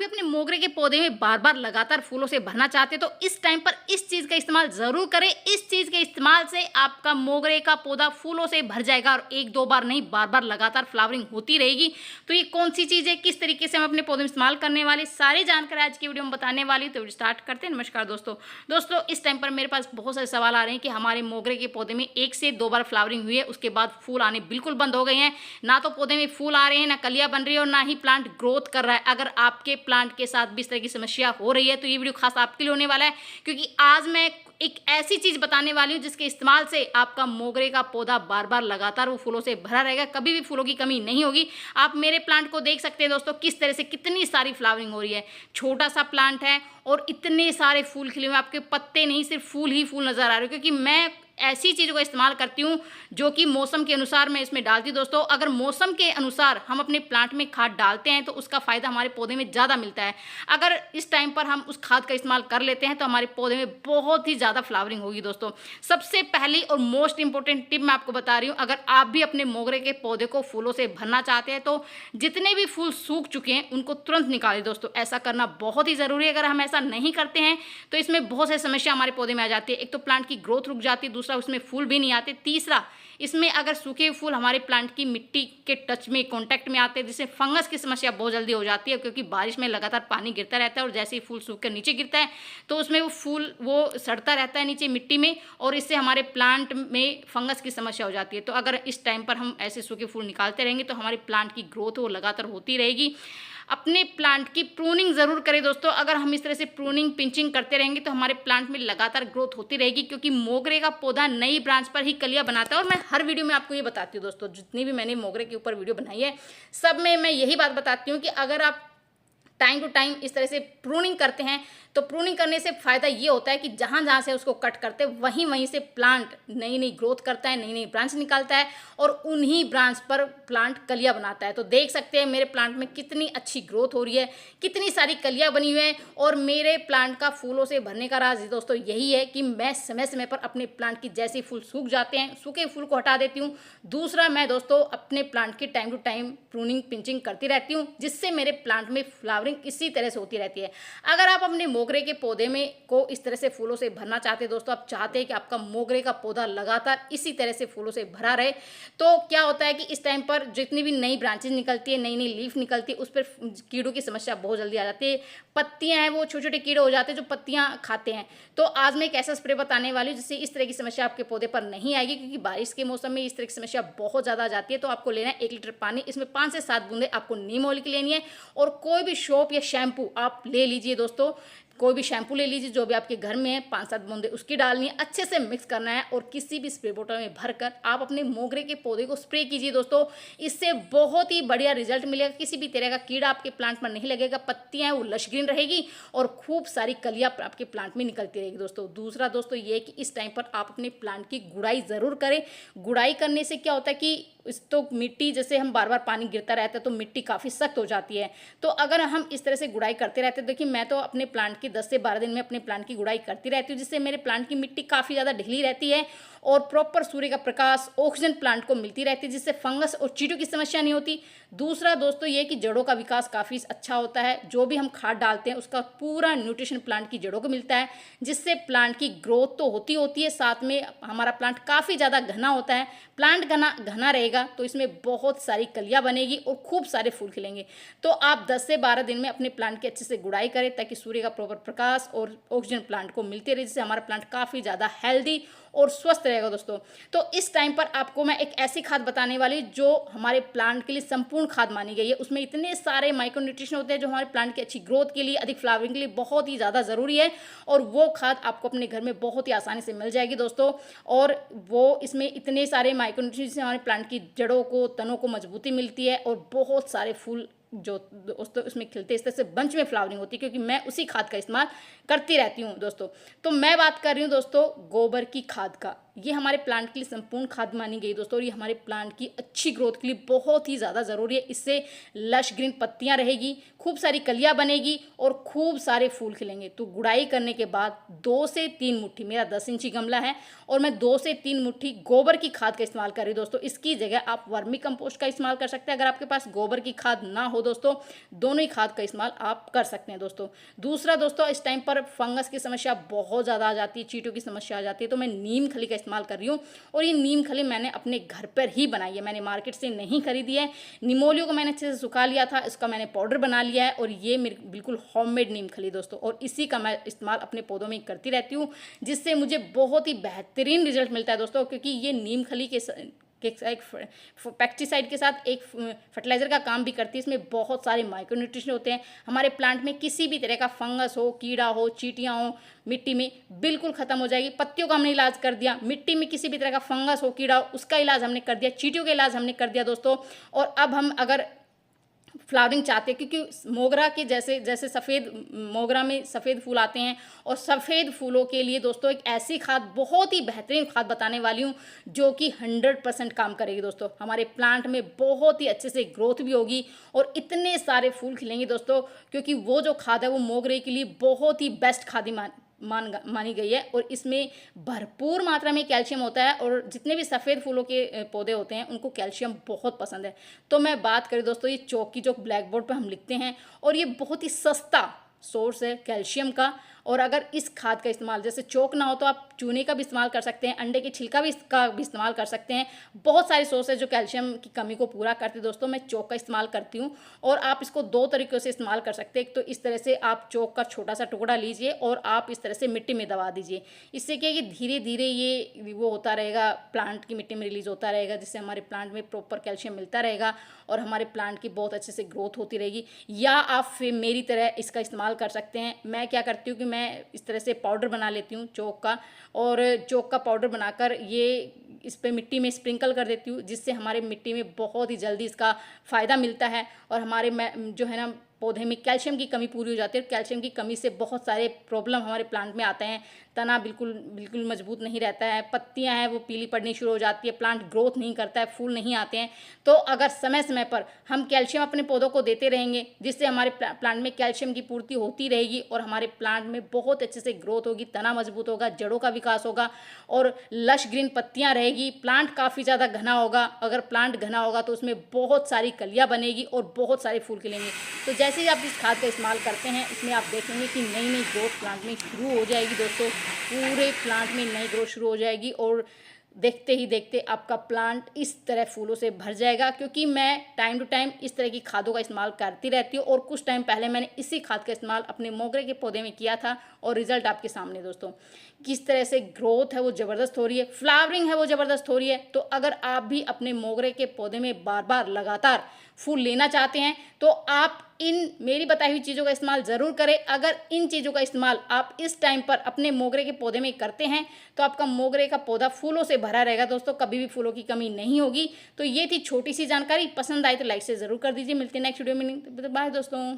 अपने मोगरे के पौधे में बार बार लगातार फूलों से भरना चाहते हैं तो इस टाइम पर इस चीज़ का इस्तेमाल ज़रूर करें। इस चीज़ के इस्तेमाल से आपका मोगरे का पौधा फूलों से भर जाएगा और एक दो बार नहीं, बार बार लगातार फ्लावरिंग होती रहेगी। तो ये कौन सी चीज़ है, किस तरीके से हम अपने पौधे में इस्तेमाल करने वाले, सारी जानकारी आज की वीडियो में बताने वाली हूँ। तो स्टार्ट करते हैं। नमस्कार दोस्तों इस टाइम पर मेरे पास बहुत सारे सवाल आ रहे हैं कि हमारे मोगरे के पौधे में 1 से 2 बार फ्लावरिंग हुई है, उसके बाद फूल आने बिल्कुल बंद हो गए हैं। ना तो पौधे में फूल आ रहे हैं, ना कलियां बन रही है और ना ही प्लांट ग्रोथ कर रहा है। अगर आपके प्लांट के साथ भी इस तरह की समस्या हो रही है तो ये वीडियो खास आपके लिए होने वाला है, क्योंकि आज मैं एक ऐसी चीज बताने वाली हूँ जिसके इस्तेमाल से आपका मोगरे का पौधा बार बार लगातार वो फूलों से भरा रहेगा, कभी भी फूलों की कमी नहीं होगी। आप मेरे प्लांट को देख सकते हैं दोस्तों, किस तरह से कितनी सारी फ्लावरिंग हो रही है। छोटा सा प्लांट है और इतने सारे फूल खिले हुए, आपके पत्ते नहीं सिर्फ फूल ही फूल नजर आ रहे हो, क्योंकि मैं ऐसी चीज़ों का इस्तेमाल करती हूँ जो कि मौसम के अनुसार मैं इसमें डालती हूँ। दोस्तों अगर मौसम के अनुसार हम अपने प्लांट में खाद डालते हैं तो उसका फ़ायदा हमारे पौधे में ज़्यादा मिलता है। अगर इस टाइम पर हम उस खाद का इस्तेमाल कर लेते हैं तो हमारे पौधे में बहुत ही ज़्यादा फ्लावरिंग होगी। दोस्तों सबसे पहली और मोस्ट इंपॉर्टेंट टिप मैं आपको बता रही हूँ, अगर आप भी अपने मोगरे के पौधे को फूलों से भरना चाहते हैं तो जितने भी फूल सूख चुके हैं उनको तुरंत निकालें। दोस्तों ऐसा करना बहुत ही ज़रूरी है। अगर हम ऐसा नहीं करते हैं तो इसमें बहुत सारी समस्या हमारे पौधे में आ जाती है। एक तो प्लांट की ग्रोथ रुक जाती है, दूसरा उसमें फूल भी नहीं आते, तीसरा इसमें अगर सूखे फूल हमारे प्लांट की मिट्टी के टच में कांटेक्ट में आते हैं जिससे फंगस की समस्या बहुत जल्दी हो जाती है, क्योंकि बारिश में लगातार पानी गिरता रहता है और जैसे ही फूल सूख कर नीचे गिरता है तो उसमें वो फूल वो सड़ता रहता है नीचे मिट्टी में और इससे हमारे प्लांट में फंगस की समस्या हो जाती है। तो अगर इस टाइम पर हम ऐसे सूखे फूल निकालते रहेंगे तो हमारे प्लांट की ग्रोथ वो लगातार होती रहेगी। अपने प्लांट की प्रूनिंग ज़रूर करें दोस्तों। अगर हम इस तरह से प्रूनिंग पिंचिंग करते रहेंगे तो हमारे प्लांट में लगातार ग्रोथ होती रहेगी, क्योंकि मोगरे का पौधा नई ब्रांच पर ही कलियां बनाता है। और मैं हर वीडियो में आपको ये बताती हूँ दोस्तों, जितनी भी मैंने मोगरे के ऊपर वीडियो बनाई है सब में मैं यही बात बताती हूँ कि अगर आप टाइम टू टाइम इस तरह से प्रूनिंग करते हैं तो प्रूनिंग करने से फ़ायदा ये होता है कि जहाँ जहाँ से उसको कट करते हैं वहीं वहीं से प्लांट नई नई ग्रोथ करता है, नई नई ब्रांच निकालता है और उन्हीं ब्रांच पर प्लांट कलियाँ बनाता है। तो देख सकते हैं मेरे प्लांट में कितनी अच्छी ग्रोथ हो रही है, कितनी सारी कलियाँ बनी हुई हैं। और मेरे प्लांट का फूलों से भरने का राज दोस्तों यही है कि मैं समय समय पर अपने प्लांट की जैसे फूल सूख जाते हैं सूखे फूल को हटा देती हूँ। दूसरा मैं दोस्तों अपने प्लांट की time to time pruning pinching करती रहती हूँ, जिससे मेरे प्लांट में फ्लावरिंग इसी तरह से होती रहती है। अगर आप अपने मोगरे के पौधे में को इस तरह से फूलों से भरना चाहते हैं दोस्तों, आप चाहते हैं कि आपका मोगरे का पौधा लगातार इसी तरह से फूलों से भरा रहे, तो क्या होता है कि इस टाइम पर जितनी भी नई ब्रांचेज निकलती है, नई नई लीफ निकलती है, उस पर कीड़ों की समस्या बहुत जल्दी आ जाती है। पत्तियां हैं वो छोटे छोटे कीड़े हो जाते हैं जो पत्तियां खाते हैं। तो आज मैं एक ऐसा स्प्रे बताने वाली हूँ जिससे इस तरह की समस्या आपके पौधे पर नहीं आएगी, क्योंकि बारिश के मौसम में इस तरह की समस्या बहुत ज़्यादा आ जाती है। तो आपको लेना है 1 लीटर पानी, इसमें 5 से 7 बूंदे आपको नीम ऑयल की लेनी है और कोई भी सोप या शैम्पू आप ले लीजिए दोस्तों। कोई भी शैम्पू ले लीजिए जो भी आपके घर में है, 5-7 बूंदे उसकी डालनी है, अच्छे से मिक्स करना है और किसी भी स्प्रे बोतल में भरकर आप अपने मोगरे के पौधे को स्प्रे कीजिए दोस्तों। इससे बहुत ही बढ़िया रिजल्ट मिलेगा, किसी भी तरह का कीड़ा आपके प्लांट पर नहीं लगेगा, पत्तियां वो लश ग्रीन रहेगी और खूब सारी कलियां आपके प्लांट में निकलती रहेगी दोस्तों। दूसरा दोस्तों ये कि इस टाइम पर आप अपने प्लांट की गुड़ाई ज़रूर करें। गुड़ाई करने से क्या होता है कि इस तो मिट्टी जैसे हम बार बार पानी गिरता रहता है तो मिट्टी काफ़ी सख्त हो जाती है। तो अगर हम इस तरह से गुड़ाई करते रहते हैं, देखिए मैं तो अपने प्लांट की 10 से 12 दिन में अपने प्लांट की गुड़ाई करती रहती हूँ, जिससे मेरे प्लांट की मिट्टी काफ़ी ज़्यादा ढीली रहती है और प्रॉपर सूर्य का प्रकाश ऑक्सीजन प्लांट को मिलती रहती है, जिससे फंगस और चींटियों की समस्या नहीं होती। दूसरा दोस्तों ये कि जड़ों का विकास काफ़ी अच्छा होता है। जो भी हम खाद डालते हैं उसका पूरा न्यूट्रिशन प्लांट की जड़ों को मिलता है, जिससे प्लांट की ग्रोथ तो होती है, साथ में हमारा प्लांट काफ़ी ज़्यादा घना होता है। प्लांट घना घना रहेगा तो इसमें बहुत सारी कलियां बनेगी और खूब सारे फूल खिलेंगे। तो आप 10 से 12 दिन में अपने प्लांट की अच्छे से गुड़ाई करें ताकि सूर्य का प्रॉपर प्रकाश और ऑक्सीजन प्लांट को मिलते रहे, जिससे हमारा प्लांट काफ़ी ज़्यादा हेल्दी और स्वस्थ रहेगा दोस्तों। तो इस टाइम पर आपको मैं एक ऐसी खाद बताने वाली जो हमारे प्लांट के लिए संपूर्ण खाद मानी गई है। उसमें इतने सारे माइक्रो न्यूट्रिशन होते हैं जो हमारे प्लांट की अच्छी ग्रोथ के लिए, अधिक फ्लावरिंग के लिए बहुत ही ज़्यादा ज़रूरी है और वो खाद आपको अपने घर में बहुत ही आसानी से मिल जाएगी दोस्तों। और वो इसमें इतने सारे माइक्रो न्यूट्रिशन से हमारे प्लांट की जड़ों को, तनों को मजबूती मिलती है और बहुत सारे फूल जो दोस्तों उसमें खिलते, इस तरह से बंच में फ्लावरिंग होती है, क्योंकि मैं उसी खाद का इस्तेमाल करती रहती हूँ दोस्तों। तो मैं बात कर रही हूँ दोस्तों गोबर की खाद का। ये हमारे प्लांट के लिए संपूर्ण खाद मानी गई दोस्तों, और ये हमारे प्लांट की अच्छी ग्रोथ के लिए बहुत ही ज़्यादा ज़रूरी है। इससे लश ग्रीन पत्तियाँ रहेगी, खूब सारी कलियाँ बनेगी और खूब सारे फूल खिलेंगे। तो गुड़ाई करने के बाद 2 से 3 मुट्ठी, मेरा 10 इंची गमला है और मैं 2 से 3 मुट्ठी गोबर की खाद का इस्तेमाल कर रही हूँ दोस्तों। इसकी जगह आप वर्मी कंपोस्ट का इस्तेमाल कर सकते हैं। अगर आपके पास गोबर की खाद ना हो दोस्तों, दोनों ही खाद का इस्तेमाल आप कर सकते हैं दोस्तों। दूसरा दोस्तों, इस टाइम पर फंगस की समस्या बहुत ज़्यादा आ जाती है, चींटियों की समस्या आ जाती है, तो मैं नीम खली का इस्तेमाल कर रही हूँ। और ये नीम खली मैंने अपने घर पर ही बनाई है, मैंने मार्केट से नहीं खरीदी है। निमोलियो को मैंने अच्छे से सुखा लिया था, इसका मैंने पाउडर बना लिया है और ये मेरी बिल्कुल होममेड नीम खली दोस्तों, और इसी का मैं इस्तेमाल अपने पौधों में करती रहती हूँ, जिससे मुझे बहुत ही बेहतरीन रिजल्ट मिलता है दोस्तों। क्योंकि ये नीम खली के एक पेस्टिसाइड के साथ एक फर्टिलाइज़र का काम भी करती है। इसमें बहुत सारे माइक्रोन्यूट्रिशन होते हैं। हमारे प्लांट में किसी भी तरह का फंगस हो, कीड़ा हो, चींटियाँ हो मिट्टी में, बिल्कुल ख़त्म हो जाएगी। पत्तियों का हमने इलाज कर दिया, मिट्टी में किसी भी तरह का फंगस हो, कीड़ा हो, उसका इलाज हमने कर दिया, चींटियों का इलाज हमने कर दिया दोस्तों। और अब हम अगर फ्लावरिंग चाहते हैं, क्योंकि मोगरा के जैसे जैसे सफ़ेद मोगरा में सफ़ेद फूल आते हैं, और सफ़ेद फूलों के लिए दोस्तों एक ऐसी खाद, बहुत ही बेहतरीन खाद बताने वाली हूँ जो कि 100% काम करेगी दोस्तों। हमारे प्लांट में बहुत ही अच्छे से ग्रोथ भी होगी और इतने सारे फूल खिलेंगे दोस्तों, क्योंकि वो जो खाद है वो मोगरे के लिए बहुत ही बेस्ट खादी मानी गई है। और इसमें भरपूर मात्रा में कैल्शियम होता है, और जितने भी सफ़ेद फूलों के पौधे होते हैं उनको कैल्शियम बहुत पसंद है। तो मैं बात करें दोस्तों, ये चौक की चौक ब्लैक बोर्ड पर हम लिखते हैं, और ये बहुत ही सस्ता सोर्स है कैल्शियम का। और अगर इस खाद का इस्तेमाल, जैसे चौक ना हो तो आप चूने का भी इस्तेमाल कर सकते हैं, अंडे के छिलका भी इसका भी इस्तेमाल कर सकते हैं। बहुत सारे सोर्स है जो कैल्शियम की कमी को पूरा करते हैं दोस्तों। मैं चौक का इस्तेमाल करती हूँ, और आप इसको 2 तरीक़ों से इस्तेमाल कर सकते हैं। एक तो इस तरह से आप चौक का छोटा सा टुकड़ा लीजिए और आप इस तरह से मिट्टी में दबा दीजिए। इससे क्या है कि धीरे धीरे ये वो होता रहेगा, प्लांट की मिट्टी में रिलीज़ होता रहेगा, जिससे हमारे प्लांट में प्रॉपर कैल्शियम मिलता रहेगा और हमारे प्लांट की बहुत अच्छे से ग्रोथ होती रहेगी। या आप फिर मेरी तरह इसका इस्तेमाल कर सकते हैं। मैं क्या करती हूँ कि मैं इस तरह से पाउडर बना लेती हूँ चौक का, और चौक का पाउडर बनाकर ये इस पे मिट्टी में स्प्रिंकल कर देती हूँ, जिससे हमारे मिट्टी में बहुत ही जल्दी इसका फ़ायदा मिलता है। और हमारे जो है ना पौधे में कैल्शियम की कमी पूरी हो जाती है। और कैल्शियम की कमी से बहुत सारे प्रॉब्लम हमारे प्लांट में आते हैं। तना बिल्कुल मजबूत नहीं रहता है, पत्तियां हैं वो पीली पड़नी शुरू हो जाती है, प्लांट ग्रोथ नहीं करता है, फूल नहीं आते हैं। तो अगर समय समय पर हम कैल्शियम अपने पौधों को देते रहेंगे, जिससे हमारे प्लांट में कैल्शियम की पूर्ति होती रहेगी और हमारे प्लांट में बहुत अच्छे से ग्रोथ होगी, तना मजबूत होगा, जड़ों का विकास होगा और लश ग्रीन पत्तियाँ रहेगी, प्लांट काफ़ी ज़्यादा घना होगा। अगर प्लांट घना होगा तो उसमें बहुत सारी कलियाँ बनेगी और बहुत सारे फूल खिलेंगे। तो जैसे ही आप इस खाद का इस्तेमाल करते हैं, इसमें आप देखेंगे कि नई नई ग्रोथ प्लांट में शुरू हो जाएगी दोस्तों। पूरे प्लांट में नई ग्रोथ शुरू हो जाएगी और देखते ही देखते आपका प्लांट इस तरह फूलों से भर जाएगा। क्योंकि मैं टाइम टू टाइम इस तरह की खादों का इस्तेमाल करती रहती हूँ, और कुछ टाइम पहले मैंने इसी खाद का इस्तेमाल अपने मोगरे के पौधे में किया था, और रिजल्ट आपके सामने दोस्तों। किस तरह से ग्रोथ है वो ज़बरदस्त हो रही है, फ्लावरिंग है वो ज़बरदस्त हो रही है। तो अगर आप भी अपने मोगरे के पौधे में बार बार लगातार फूल लेना चाहते हैं, तो आप इन मेरी बताई हुई चीज़ों का इस्तेमाल ज़रूर करें। अगर इन चीज़ों का इस्तेमाल आप इस टाइम पर अपने मोगरे के पौधे में करते हैं, तो आपका मोगरे का पौधा फूलों से भरा रहेगा दोस्तों, कभी भी फूलों की कमी नहीं होगी। तो ये थी छोटी सी जानकारी, पसंद आई तो लाइक से ज़रूर कर दीजिए। मिलते हैं नेक्स्ट वीडियो में, बाय दोस्तों।